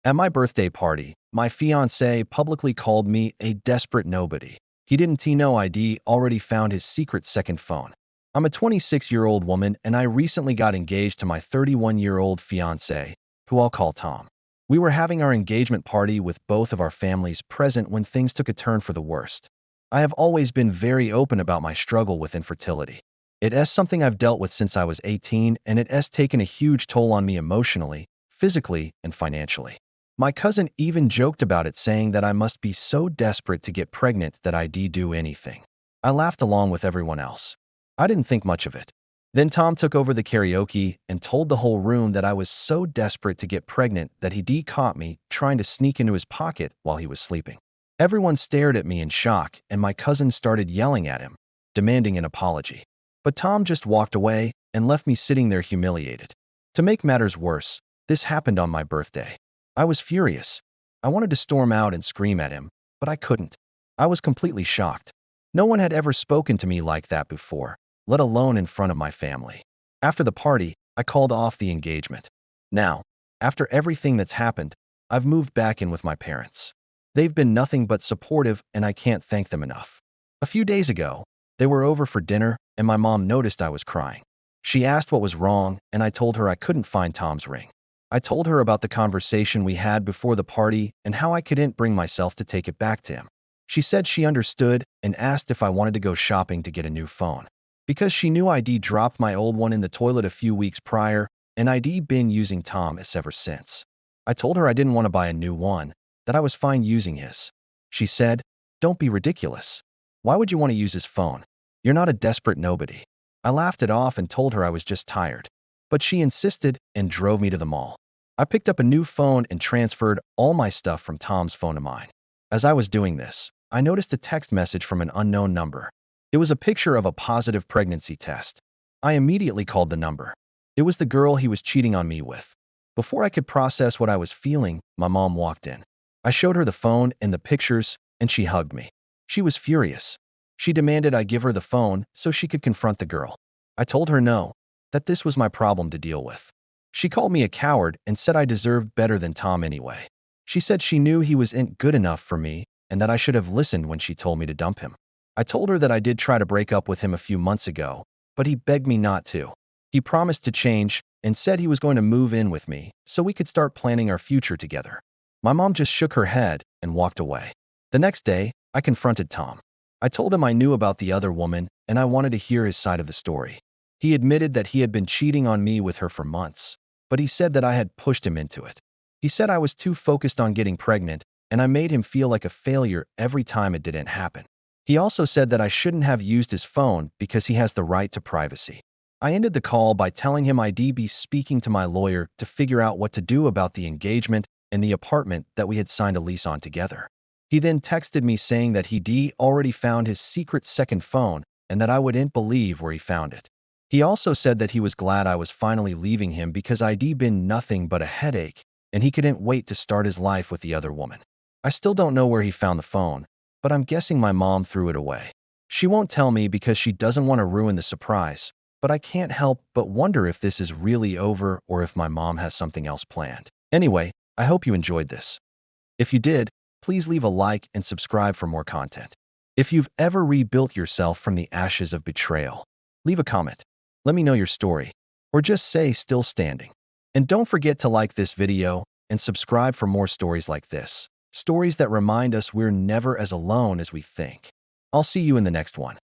At my birthday party, my fiancé publicly called me a desperate nobody. He didn't know ID already found his secret second phone. I'm a 26-year-old woman and I recently got engaged to my 31-year-old fiancé, who I'll call Tom. We were having our engagement party with both of our families present when things took a turn for the worst. I have always been very open about my struggle with infertility. It is something I've dealt with since I was 18 and it has taken a huge toll on me emotionally, physically, and financially. My cousin even joked about it, saying that I must be so desperate to get pregnant that I'd do anything. I laughed along with everyone else. I didn't think much of it. Then Tom took over the karaoke and told the whole room that I was so desperate to get pregnant that he caught me trying to sneak into his pocket while he was sleeping. Everyone stared at me in shock and my cousin started yelling at him, demanding an apology. But Tom just walked away and left me sitting there humiliated. To make matters worse, this happened on my birthday. I was furious. I wanted to storm out and scream at him, but I couldn't. I was completely shocked. No one had ever spoken to me like that before, let alone in front of my family. After the party, I called off the engagement. Now, after everything that's happened, I've moved back in with my parents. They've been nothing but supportive and I can't thank them enough. A few days ago, they were over for dinner and my mom noticed I was crying. She asked what was wrong and I told her I couldn't find Tom's ring. I told her about the conversation we had before the party and how I couldn't bring myself to take it back to him. She said she understood and asked if I wanted to go shopping to get a new phone. Because she knew ID dropped my old one in the toilet a few weeks prior and ID been using Tom's ever since. I told her I didn't want to buy a new one, that I was fine using his. She said, "Don't be ridiculous. Why would you want to use his phone? You're not a desperate nobody." I laughed it off and told her I was just tired. But she insisted and drove me to the mall. I picked up a new phone and transferred all my stuff from Tom's phone to mine. As I was doing this, I noticed a text message from an unknown number. It was a picture of a positive pregnancy test. I immediately called the number. It was the girl he was cheating on me with. Before I could process what I was feeling, my mom walked in. I showed her the phone and the pictures, and she hugged me. She was furious. She demanded I give her the phone so she could confront the girl. I told her no, that this was my problem to deal with. She called me a coward and said I deserved better than Tom anyway. She said she knew he wasn't good enough for me and that I should have listened when she told me to dump him. I told her that I did try to break up with him a few months ago, but he begged me not to. He promised to change and said he was going to move in with me so we could start planning our future together. My mom just shook her head and walked away. The next day, I confronted Tom. I told him I knew about the other woman and I wanted to hear his side of the story. He admitted that he had been cheating on me with her for months, but he said that I had pushed him into it. He said I was too focused on getting pregnant and I made him feel like a failure every time it didn't happen. He also said that I shouldn't have used his phone because he has the right to privacy. I ended the call by telling him I'd be speaking to my lawyer to figure out what to do about the engagement and the apartment that we had signed a lease on together. He then texted me saying that he already found his secret second phone and that I wouldn't believe where he found it. He also said that he was glad I was finally leaving him because I'd been nothing but a headache and he couldn't wait to start his life with the other woman. I still don't know where he found the phone, but I'm guessing my mom threw it away. She won't tell me because she doesn't want to ruin the surprise, but I can't help but wonder if this is really over or if my mom has something else planned. Anyway, I hope you enjoyed this. If you did, please leave a like and subscribe for more content. If you've ever rebuilt yourself from the ashes of betrayal, leave a comment. Let me know your story, or just say still standing. And don't forget to like this video and subscribe for more stories like this. Stories that remind us we're never as alone as we think. I'll see you in the next one.